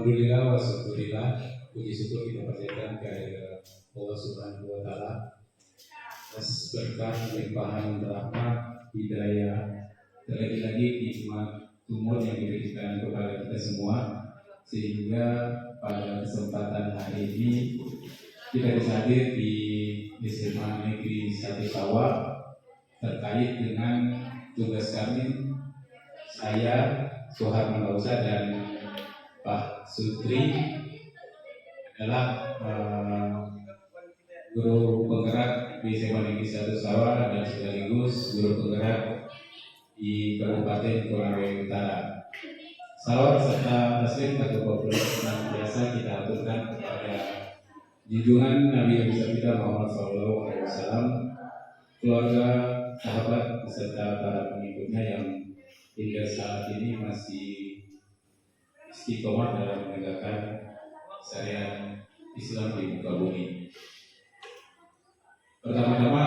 Alhamdulillah wasyukurillah, puji syukur kita panjatkan kepada Allah Subhanahu wa taala atas berkah limpahan rahmat, hidayah, terlebih lagi nikmat umur yang diberikan kepada kita semua, sehingga pada kesempatan hari ini kita bisa hadir di SMA Negeri 1 Sawah terkait dengan tugas kami, saya Suharman Lausa dan Pak Sutri adalah guru penggerak di SMA Negeri 1 Sawah dan sekaligus guru penggerak di Kabupaten Konawe Utara. Salawat serta taslim biasa kita aturkan kepada junjungan Nabi besar kita Muhammad SAW, keluarga, sahabat beserta para pengikutnya yang hingga saat ini masih istiqomah dalam menegakkan syariat Islam di muka bumi. Pertama-tama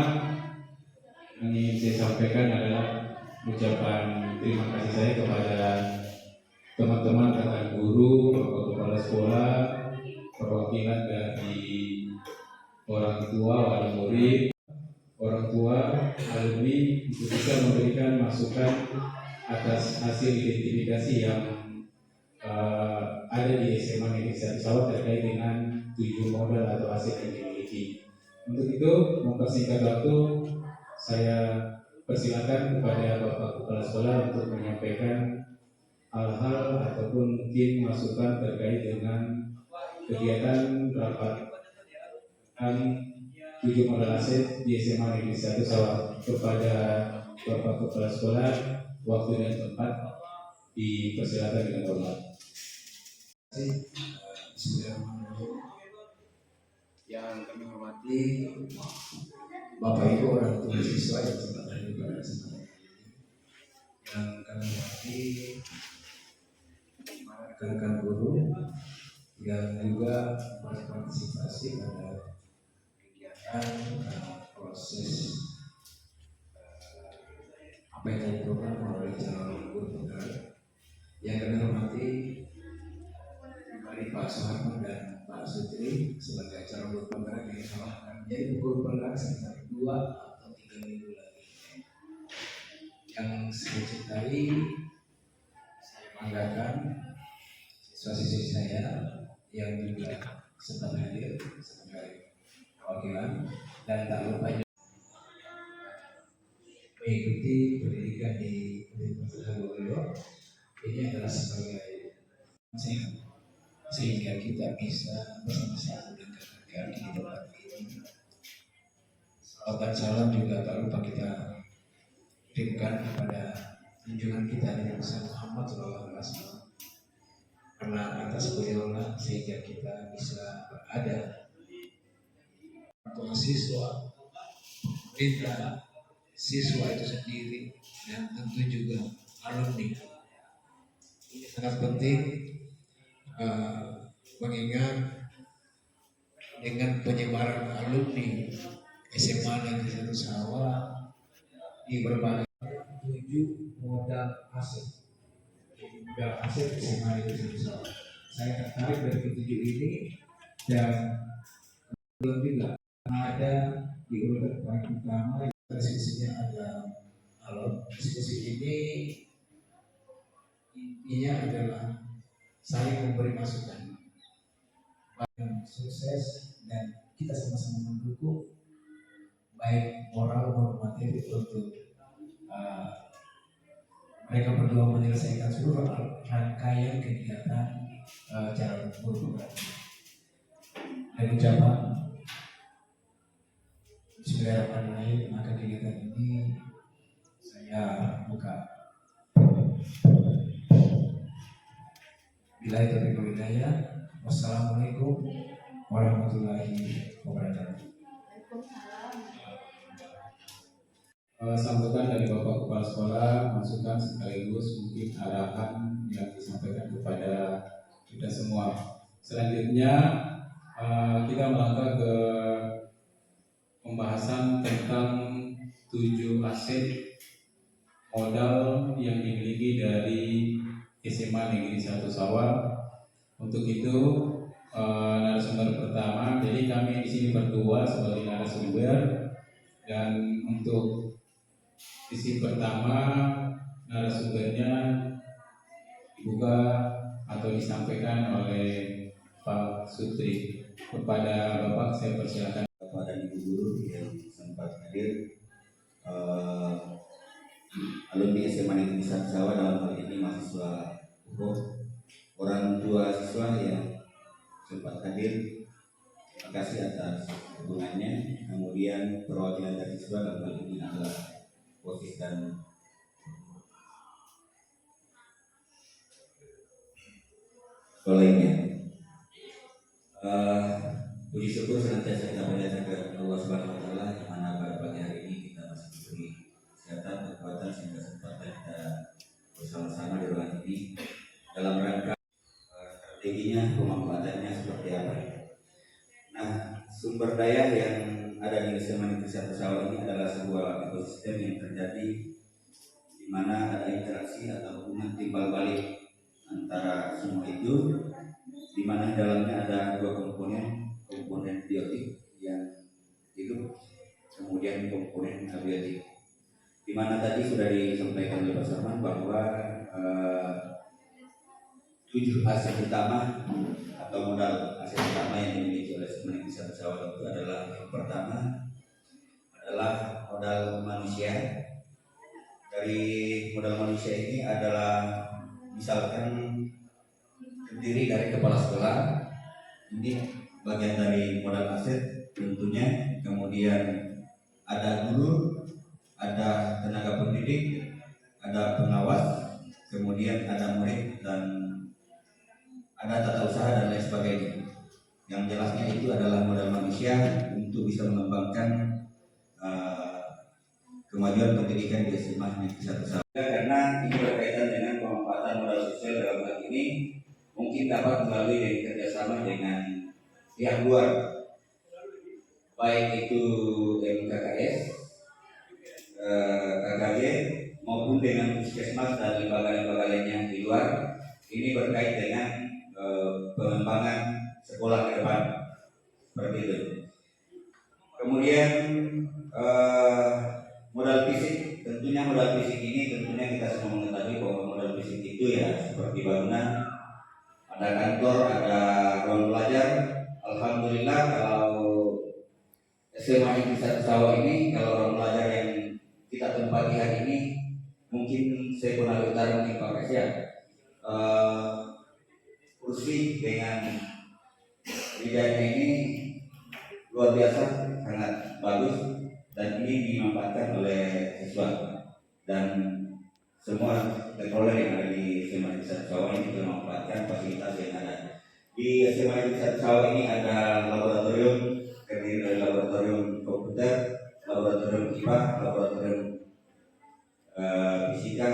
yang ingin saya sampaikan adalah ucapan terima kasih saya kepada teman-teman rekan guru, bapak kepala sekolah, perwakilan dari orang tua, wali murid, orang tua, alumni untuk bisa memberikan masukan atas hasil identifikasi yang ada di SMA Negeri 1 Sawah terkait dengan 7 modal atau aset yang dimiliki. Untuk itu, mempersingkat waktu, saya persilakan kepada Bapak Kepala Sekolah untuk menyampaikan hal-hal ataupun mungkin masukan terkait dengan kegiatan rapat 7 modal aset di SMA Negeri 1 Sawah. Kepada Bapak Kepala Sekolah, waktu dan tempat dipersilakan dengan hormat. Bismillahirrahmanirrahim. Yang kami hormati Bapak Ibu orang tua siswa yang sempat hadir pada kesempatan ini, yang kami hormati rekan-rekan guru yang juga berpartisipasi pada kegiatan proses apa yang kami program oleh calon guru penggerak. Yang kami hormati dari Pak Suharman dan Pak Sutri sebagai calon guru penggerak yang akan menjadi guru penggerak sekitar 2 atau 3 minggu lagi. Yang saya cintai, saya banggakan siswa-siswi saya yang juga sempat hadir sebagai perwakilan, dan tak lupa mengikuti pendidikan di Universitas Haluoleo. Ini adalah sebagai sehingga kita bisa bersama-sama menegakkan di tempat ini. Salawat salam juga tak lupa kita kirimkan kepada junjungan kita Nabi Muhammad SAW, karena atas beliaulah sehingga kita bisa berada untuk siswa, pemerintah, siswa itu sendiri, dan tentu juga alumni. Ini sangat penting, mengingat dengan penyebaran alumni SMA Negeri 1 Sawah di berbagai 7 modal aset SMA Negeri 1 Sawah. Saya tertarik dari ketujuh ini, dan juga ada di urutan paling utama. Diskusinya ada alot. Diskusi ini intinya adalah saling memberi masukan, sukses, dan kita sama-sama mendukung baik moral maupun materi untuk mereka berdua menyelesaikan seluruh rangkaian kegiatan calon guru penggerak. Dan ucapan Bismillahirrahmanirrahim, maka kegiatan ini saya buka. Bila itu hidayah. Wassalamualaikum warahmatullahi wabarakatuh. Sambutan dari Bapak Kepala Sekolah, masukan sekaligus mungkin arahan yang disampaikan kepada kita semua. Selanjutnya kita melangkah ke pembahasan tentang 7 aset modal yang dimiliki dari SMA Negeri 1 Sawah Untuk itu narasumber pertama, jadi kami di sini berdua sebagai narasumber, dan untuk sesi pertama narasumbernya dibuka atau disampaikan oleh Pak Sutri. Kepada Bapak saya persilakan. Bapak dan Ibu guru yang sempat hadir, alumni SMA Negeri 1 Sawah, dalam hal ini mahasiswa hukum, orang tua siswa yang sempat hadir, terima kasih atas dukungannya. Kemudian perwakilan dari siswa dalam hal ini adalah OSIS dan lainnya. Puji syukur senantiasa kita panjatkan kepada Allah Subhanahu wa Ta'ala, di mana pada pagi hari ini kita masih diberi kesehatan, kekuatan, sehingga sempat kita bersama-sama di ruangan ini dalam rangka strateginya, pemanfaatannya seperti apa. Nah, sumber daya yang ada di SMA Negeri 1 Sawah ini adalah sebuah ekosistem yang terjadi di mana ada interaksi atau hubungan timbal balik antara semua itu, di mana dalamnya ada dua komponen biotik yang hidup, kemudian komponen abiotik, di mana tadi sudah disampaikan oleh Pak Sarman bahwa 7 aset utama atau modal aset utama yang dimiliki oleh SMA Negeri 1 Sawah itu adalah, yang pertama adalah modal manusia. Dari modal manusia ini adalah misalkan terdiri dari kepala sekolah, ini bagian dari modal aset tentunya. Kemudian ada guru, ada tenaga pendidik, ada pengawas, kemudian ada murid, dan ada tata usaha dan lain sebagainya. Yang jelasnya itu adalah modal manusia untuk bisa mengembangkan kemajuan pendidikan di SMA Negeri 1 Sawah. Karena ini berkaitan dengan pemanfaatan modal sosial dalam hal ini mungkin dapat melalui dari kerjasama dengan pihak luar, baik itu MKKS, KKJ, maupun dengan puskesmas dan lembaga-lembaga lainnya di luar. Ini berkait dengan pengembangan sekolah ke depan, seperti itu. Kemudian modal fisik, tentunya modal fisik ini tentunya kita semua mengetahui bahwa modal fisik itu ya seperti bangunan, ada kantor, ada ruang belajar. Alhamdulillah kalau SMA Negeri 1 Sawah ini, kalau ruang belajar yang kita tempati hari ini, mungkin saya pernah utara mungkin Pak Kasya, kursi dengan bidangnya ini luar biasa, sangat bagus, dan ini dimanfaatkan oleh siswa dan semua stakeholder yang ada di SMA Negeri 1 Sawah ini juga memanfaatkan fasilitas yang ada. Di SMA Negeri 1 Sawah ini ada laboratorium, terdiri dari laboratorium komputer, laboratorium IPA, laboratorium fisika,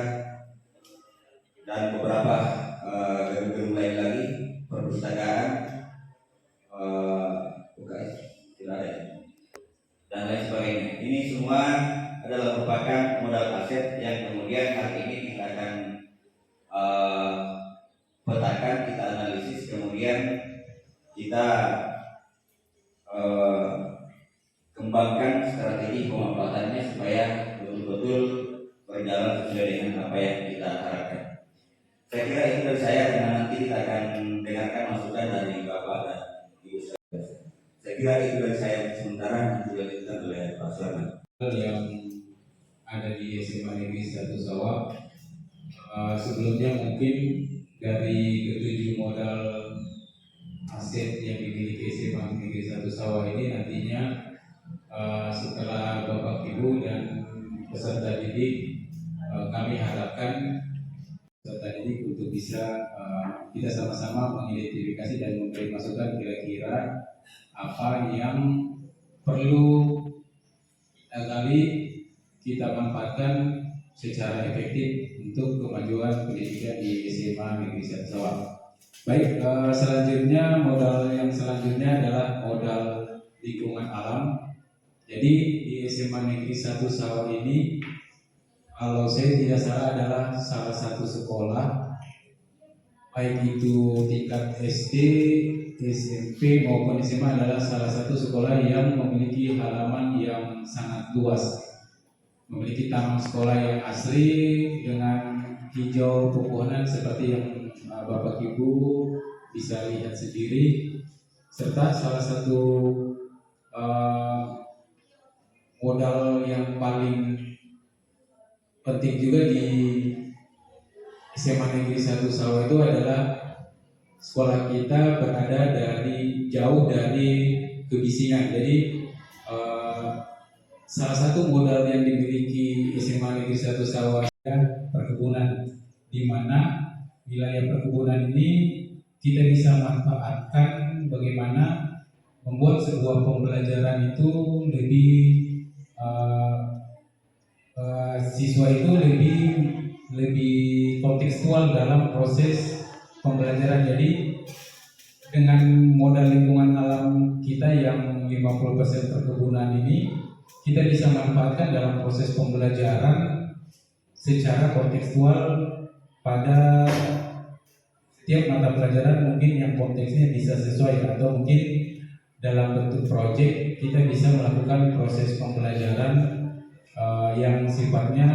dan beberapa gedung-gedung lain lagi, perpustakaan, UKS, tidak ada, dan lain sebagainya. Ini semua adalah merupakan modal aset yang kemudian hari ini kita akan petakan, kita analisis, kemudian kita kembangkan strategi pemanfaatannya supaya betul-betul berjalan sesuai dengan apa yang kita harapkan. Saya kira itu dari saya, dan nanti kita akan dengarkan masukan dari Bapak dan Ibu. Saya kira itu dari saya sementara, nanti dilanjutkan oleh Pak Sulaiman. Yang ada di SMA Negeri 1 Sawah, sebelumnya mungkin dari ketujuh modal aset yang dimiliki SMA Negeri 1 Sawah ini nantinya setelah Bapak Ibu dan peserta didik, kami harapkan peserta didik untuk bisa kita sama-sama mengidentifikasi dan memberi masukan kira-kira apa yang perlu kita manfaatkan secara efektif untuk kemajuan pendidikan di SMA Negeri 1 Sawah. Baik, selanjutnya modal yang selanjutnya adalah modal lingkungan alam. Jadi di SMA Negeri 1 Sawah ini, kalau saya tidak salah, adalah salah satu sekolah baik itu tingkat SD, SMP maupun SMA adalah salah satu sekolah yang memiliki halaman yang sangat luas, memiliki taman sekolah yang asli dengan hijau pepohonan seperti yang Bapak Ibu bisa lihat sendiri, serta salah satu modal yang paling penting juga di SMA Negeri 1 Sawah itu adalah sekolah kita berada jauh dari kebisingan. Jadi salah satu modal yang dimiliki SMA Negeri 1 Sawah adalah perkebunan, di mana wilayah perkebunan ini kita bisa manfaatkan bagaimana membuat sebuah pembelajaran itu lebih siswa itu lebih kontekstual dalam proses pembelajaran. Jadi dengan modal lingkungan alam kita yang 50% perkebunan ini, kita bisa manfaatkan dalam proses pembelajaran secara kontekstual pada setiap mata pelajaran. Mungkin yang konteksnya bisa sesuai, atau mungkin dalam bentuk proyek kita bisa melakukan proses pembelajaran yang sifatnya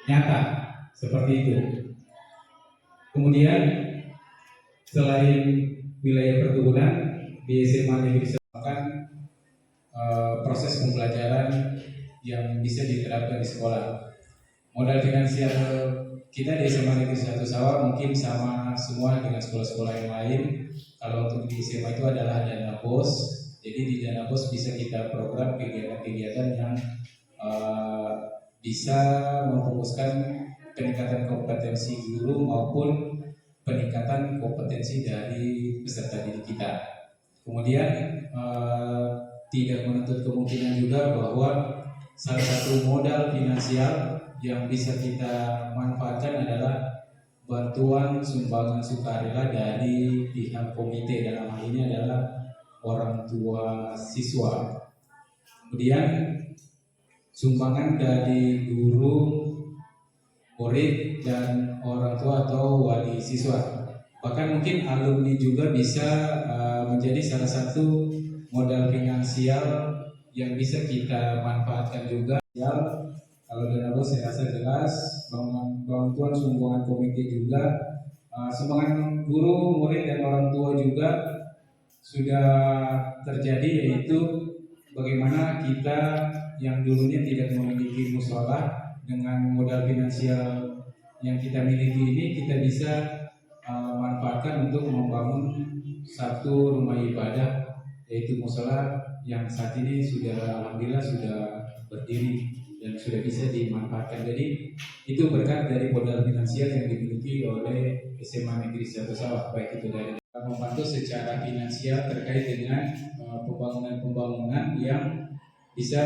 nyata seperti itu. Kemudian selain wilayah perkebunan di SMA Negeri Sawah, proses pembelajaran yang bisa diterapkan di sekolah. Modal finansial kita di SMA Negeri 1 Sawah mungkin sama semua dengan sekolah-sekolah yang lain. Kalau untuk di SMA itu adalah dana BOS. Jadi di dana BOS bisa kita program kegiatan-kegiatan yang bisa memfokuskan peningkatan kompetensi guru maupun peningkatan kompetensi dari peserta didik kita. Kemudian tidak menutup kemungkinan juga bahwa salah satu modal finansial yang bisa kita manfaatkan adalah bantuan sumbangan sukarela dari pihak komite, dalam hal ini adalah orang tua siswa. Kemudian sumbangan dari guru, murid, dan orang tua atau wali siswa. Bahkan mungkin alumni juga bisa menjadi salah satu modal finansial yang bisa kita manfaatkan juga. Kalau dana BOS saya rasa jelas, bantuan sumbangan komite juga, sumbangan guru, murid, dan orang tua juga sudah terjadi, yaitu bagaimana kita yang dulunya tidak memiliki musola, dengan modal finansial yang kita miliki ini kita bisa manfaatkan untuk membangun satu rumah ibadah, yaitu musola yang saat ini sudah alhamdulillah sudah berdiri dan sudah bisa dimanfaatkan. Jadi itu berkat dari modal finansial yang dimiliki oleh SMA Negeri 1 Sawah, baik itu dari membantu secara finansial terkait dengan pembangunan yang bisa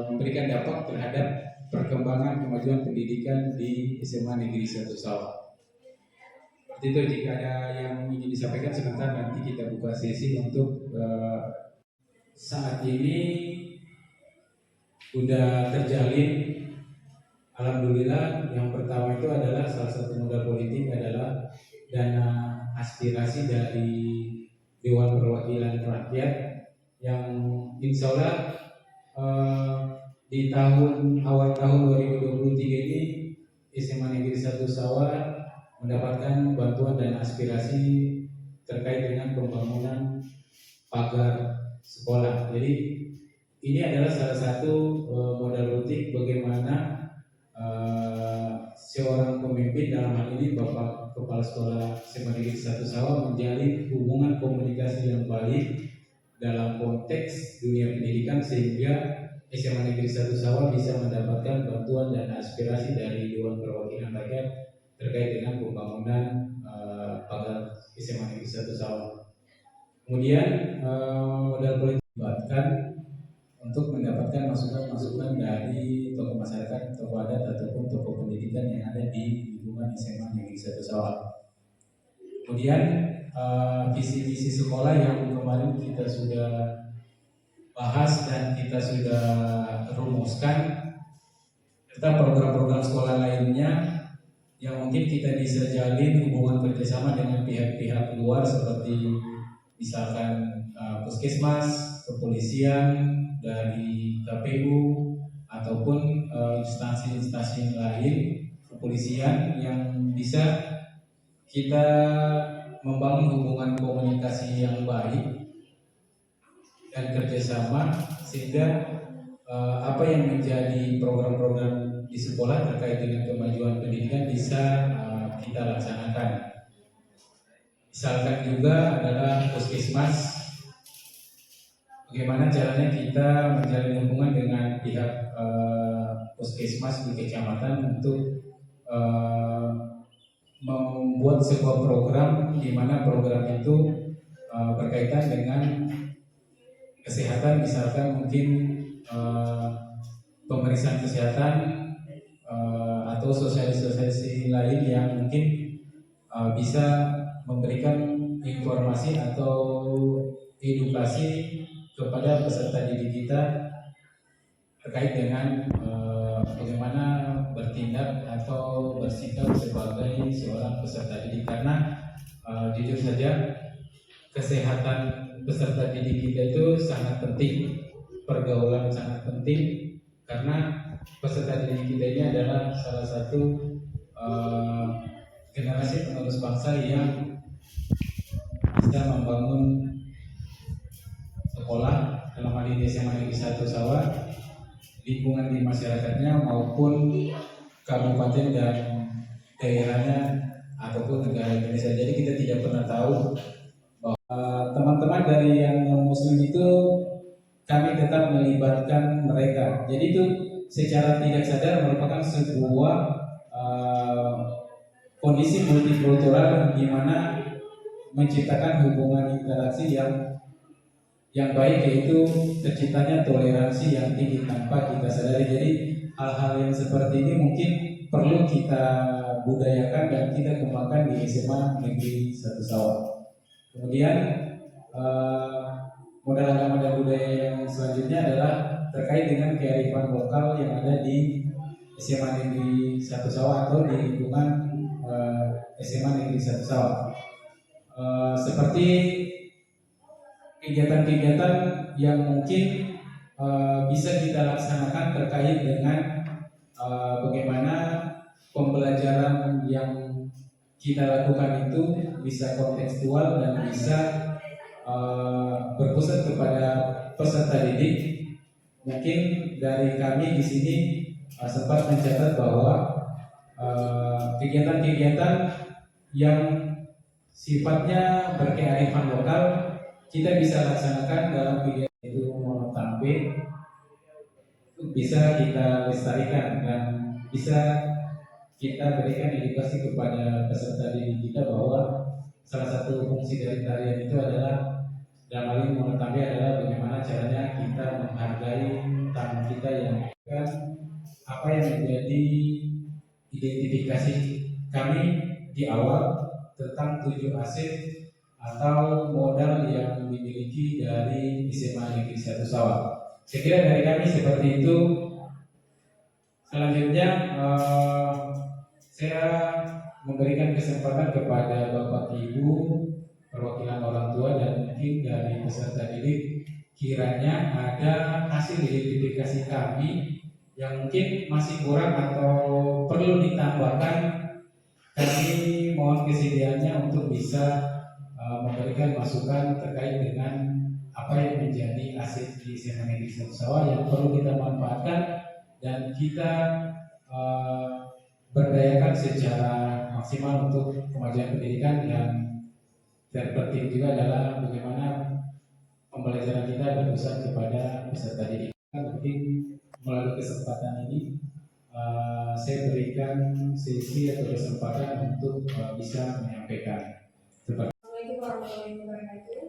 memberikan dampak terhadap perkembangan kemajuan pendidikan di SMA Negeri 1 Sawah. Itu jika ada yang ingin disampaikan sebentar, nanti kita buka sesi untuk saat ini sudah terjalin. Alhamdulillah, yang pertama itu adalah salah satu modal politik adalah dana aspirasi dari Dewan Perwakilan Rakyat, yang insya Allah di awal tahun 2023 ini SMA Negeri 1 Sawah mendapatkan bantuan dan aspirasi terkait dengan pembangunan pagar sekolah. Jadi ini adalah salah satu modal politik bagaimana seorang pemimpin, dalam hal ini Bapak Kepala Sekolah SMA Negeri 1 Sawah, menjalin hubungan komunikasi yang baik dalam konteks dunia pendidikan, sehingga SMA Negeri 1 Sawah bisa mendapatkan bantuan dan aspirasi dari Dewan Perwakilan Rakyat terkait dengan pembangunan pagar SMA Negeri 1 Sawah. Kemudian modal politik dilibatkan untuk mendapatkan masukan-masukan dari tokoh masyarakat, tokoh adat, ataupun tokoh pendidikan yang ada di lingkungan SMA Negeri 1 Sawah. Kemudian visi-visi sekolah yang kemarin kita sudah bahas dan kita sudah rumuskan, serta program-program sekolah lainnya yang mungkin kita bisa jalin hubungan kerjasama dengan pihak-pihak luar seperti misalkan puskesmas, kepolisian, dari KPU ataupun instansi-instansi lain kepolisian yang bisa kita membangun hubungan komunikasi yang baik dan kerjasama sehingga apa yang menjadi program-program di sekolah terkait dengan kemajuan pendidikan bisa kita laksanakan. Misalkan juga adalah puskesmas, bagaimana caranya kita menjalin hubungan dengan pihak puskesmas di kecamatan untuk membuat sebuah program di mana program itu berkaitan dengan kesehatan, misalkan mungkin pemeriksaan kesehatan atau sosialisasi lain yang mungkin bisa memberikan informasi atau edukasi kepada peserta didik kita terkait dengan bagaimana bertindak atau bersikap sebagai seorang peserta didik, karena jujur saja kesehatan peserta didik kita itu sangat penting, pergaulan sangat penting, karena peserta didik kita ini adalah salah satu generasi penerus bangsa yang bisa membangun sekolah dalam hal ini SMA Negeri 1 Sawah, lingkungan di masyarakatnya maupun kabupaten dan daerahnya ataupun negara Indonesia. Jadi kita tidak pernah tahu bahwa teman-teman dari yang non-muslim itu kami tetap melibatkan mereka. Jadi itu secara tidak sadar merupakan sebuah kondisi multikultural di mana menciptakan hubungan interaksi yang baik, yaitu terciptanya toleransi yang tinggi tanpa kita sadari. Jadi hal-hal yang seperti ini mungkin perlu kita budayakan dan kita kembangkan di SMA Negeri 1 Sawah. Kemudian modal agama dan budaya yang selanjutnya adalah terkait dengan kearifan lokal yang ada di SMA Negeri 1 Sawah atau di lingkungan SMA Negeri 1 Sawah. Seperti kegiatan-kegiatan yang mungkin bisa kita laksanakan terkait dengan bagaimana pembelajaran yang kita lakukan itu bisa kontekstual dan bisa berpusat kepada peserta didik. Mungkin dari kami di sini sempat mencatat bahwa kegiatan-kegiatan yang sifatnya berkearifan lokal kita bisa laksanakan dalam kegiatan itu monotampe, bisa kita lestarikan dan bisa kita berikan edukasi kepada peserta didik kita bahwa salah satu fungsi dari tarian itu adalah, dalam hal ini monotampe, adalah bagaimana caranya kita menghargai tamu kita yang kan apa yang menjadi identifikasi kami di awal tentang 7 aset atau modal yang dimiliki dari SMA Negeri 1 Sawah. Saya kira dari kami seperti itu. Selanjutnya saya memberikan kesempatan kepada Bapak Ibu perwakilan orang tua dan mungkin dari peserta didik, kiranya ada hasil identifikasi kami yang mungkin masih kurang atau perlu ditambahkan, kami mohon kesediaannya untuk bisa memberikan masukan terkait dengan apa yang menjadi aset di SMA Negeri 1 Sawah yang perlu kita manfaatkan dan kita berdayakan secara maksimal untuk kemajuan pendidikan. Dan terpenting juga adalah bagaimana pembelajaran kita berpusat kepada peserta didik. Mungkin melalui kesempatan ini saya berikan sesi atau kesempatan untuk bisa menyampaikan. Assalamualaikum warahmatullahi wabarakatuh.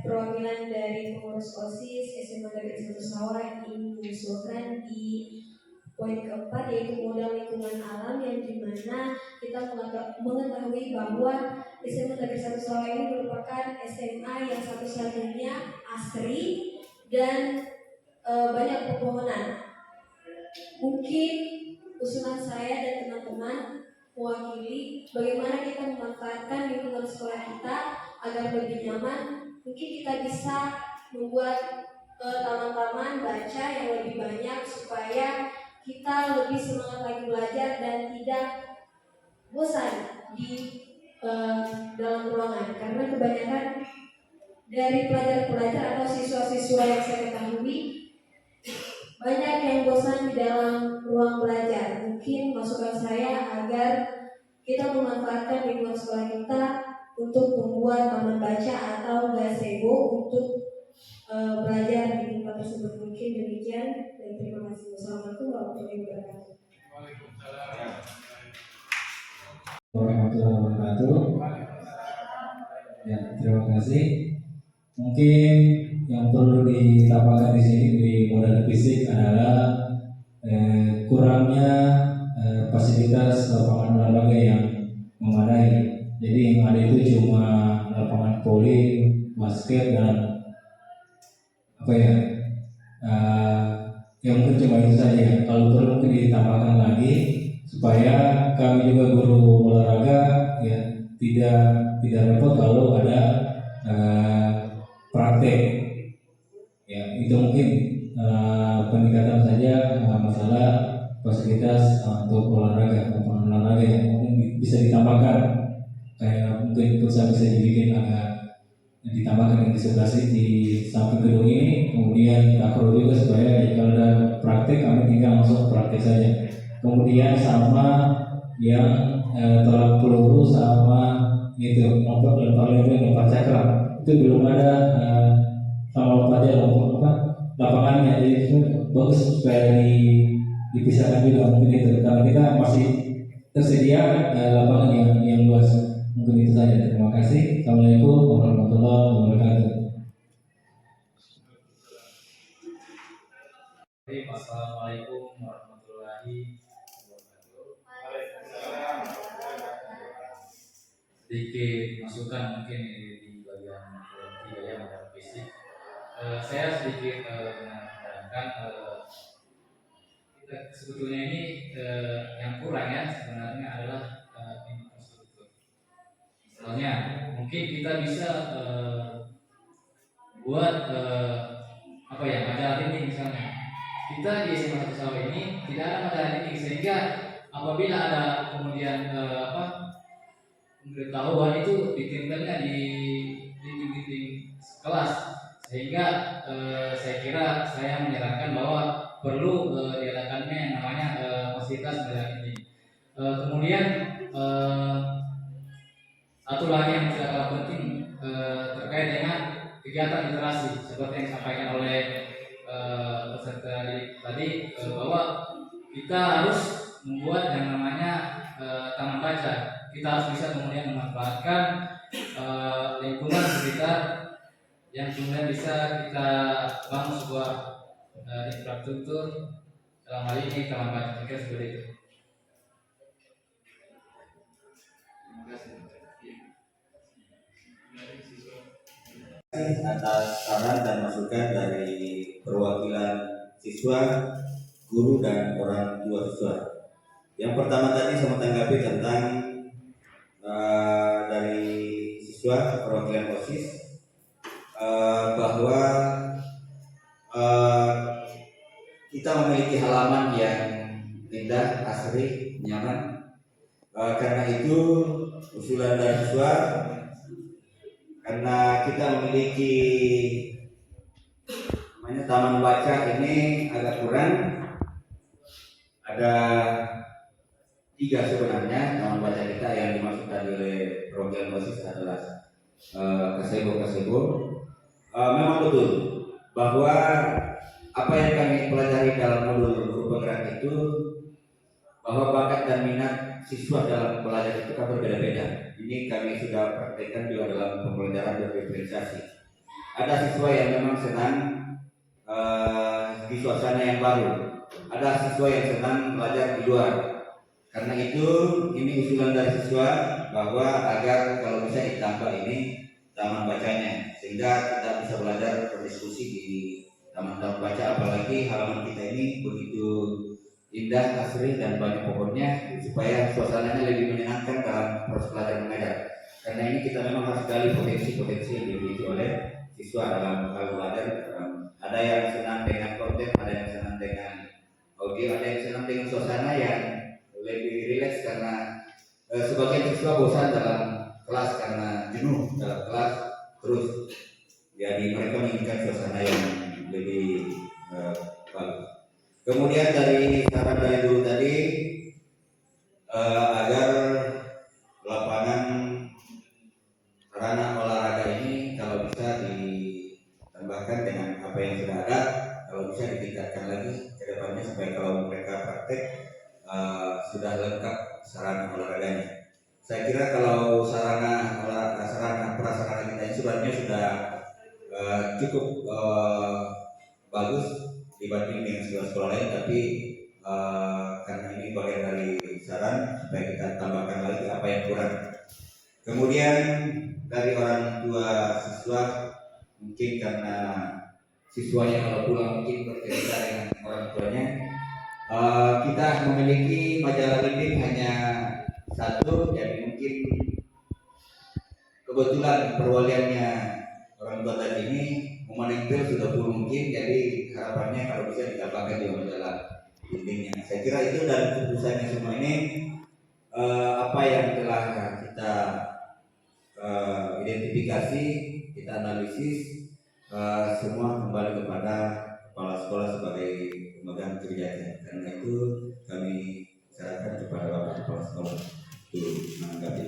Perwakilan dari pengurus OSIS SMA Negeri 1 Sawah ingin mengusulkan di poin keempat, yaitu modal lingkungan alam, yang dimana kita mengetahui bahwa SMA Negeri 1 Sawah ini merupakan SMA yang satu-satunya asri dan banyak pepohonan. Mungkin usulan saya dan teman-teman mewakili bagaimana kita memanfaatkan lingkungan sekolah kita agar lebih nyaman. Mungkin kita bisa membuat taman-taman baca yang lebih banyak supaya kita lebih semangat lagi belajar dan tidak bosan di dalam ruangan, karena kebanyakan dari pelajar-pelajar atau siswa-siswa yang saya ketahui banyak yang bosan di dalam ruang belajar. Mungkin masukan saya agar kita memanfaatkan lingkungan sekolah kita untuk membuat taman baca atau gazebo untuk belajar di tempat tersebut. Mungkin demikian dan terima kasih. Wassalamualaikum warahmatullahi wabarakatuh. Warahmatullahi wabarakatuh. Ya, terima kasih. Mungkin yang perlu ditambahkan di sini di modal fisik adalah kurangnya fasilitas lapangan olahraga yang memadai. Jadi yang ada itu cuma lapangan voli, basket dan ya mungkin cuma itu saja. Kalau perlu mungkin ditambahkan lagi supaya kami juga guru olahraga ya tidak repot kalau ada praktek. Ya itu mungkin peningkatan saja masalah fasilitas untuk olahraga, lapangan olahraga yang mungkin bisa ditambahkan. Kayak mungkin bisa dibikin agak ditambahkan di sebelah sini di samping gedung ini, kemudian takro juga supaya kalau ada praktek kami tinggal langsung praktek saja. Kemudian sama yang tolak peluru sama itu lempar cakram itu belum ada sama lompatnya lapangannya, jadi itu bagus supaya dipisahkan juga mungkin itu karena kita masih tersedia lapangan yang luas. Mungkin itu saja. Terima kasih. Assalamualaikum warahmatullahi wabarakatuh. Assalamualaikum warahmatullahi wabarakatuh. Sedikit masukan mungkin di bagian yang modal fisik. Saya sedikit menyarankan sebetulnya ini yang kurang ya sebenarnya adalah infrastruktur. Misalnya mungkin kita bisa buat majalah dinding misalnya. Kita di SMA 1 Sawa ini tidak ada majalah dinding sehingga apabila ada kemudian pemberitahuan itu ditempelnya di dinding kelas, sehingga saya kira saya menyarankan bahwa perlu diadakannya yang namanya fasilitas majalah dinding. Kemudian satu lagi yang tidak kalah penting terkait dengan kegiatan literasi seperti yang disampaikan oleh peserta tadi bahwa kita harus membuat yang namanya taman baca. Kita harus bisa kemudian memanfaatkan lingkungan sekitar yang kemudian bisa kita bangun sebuah infrastruktur dalam hal ini taman baca. Saya kira seperti itu. Terima kasih. Atas saran dan masukan dari perwakilan siswa, guru dan orang tua siswa. Yang pertama tadi saya tanggapi tentang dari siswa perwakilan OSIS bahwa kita memiliki halaman yang indah, asri, nyaman. Karena itu usulan dari siswa, karena kita memiliki taman baca ini agak kurang. Ada 3 sebenarnya taman baca kita yang dimaksudkan oleh program OSIS adalah gazebo. Memang betul bahwa apa yang kami pelajari dalam modul guru penggerak itu bahwa bakat dan minat siswa dalam belajar itu kan berbeda-beda. Ini kami sudah praktekkan juga dalam pembelajaran berdiferensiasi. Ada siswa yang memang senang di suasana yang baru, ada siswa yang senang belajar di luar. Karena itu ini usulan dari siswa bahwa agar kalau bisa ditambah ini taman bacanya, sehingga kita bisa belajar berdiskusi di taman baca. Apalagi halaman kita ini begitu indah, asri, dan banyak pohonnya supaya suasananya lebih menyenangkan dalam proses pelajaran mengajar. Karena ini kita memang harus gali potensi-potensi yang dimiliki oleh siswa dalam hal belajar. Ada yang senang dengan konten, ada yang senang dengan audio, ada yang senang dengan suasana yang lebih rileks karena sebagian siswa bosan dalam kelas karena jenuh dalam kelas terus. Jadi mereka menginginkan suasana yang lebih bagus. Kemudian dari saran dari guru tadi agar lapangan sarana olahraga ini kalau bisa ditambahkan dengan apa yang sudah ada, kalau bisa ditingkatkan lagi ke depannya supaya kalau mereka praktek sudah lengkap sarana olahraganya. Saya kira kalau sarana prasarana kita ini sebenarnya sudah cukup bagus dibanding dengan sekolah-sekolah lain, tapi karena ini bagian dari saran supaya kita tambahkan lagi apa yang kurang. Kemudian dari orang tua siswa, mungkin karena siswanya kalau pulang mungkin bercerita dengan orang tuanya, kita memiliki majalah reading hanya satu, jadi mungkin kebetulan perwaliannya orang tua tadi ini memanipul sudah puluh mungkin, jadi harapannya kalau bisa ditambahkan di majalah readingnya. Saya kira itu dan keputusannya semua ini apa yang telah kita identifikasi, kita analisis, semua kembali kepada kepala sekolah sebagai pemegang kebijakan. Karena itu kami serahkan kepada Bapak Kepala Sekolah untuk menanggapi.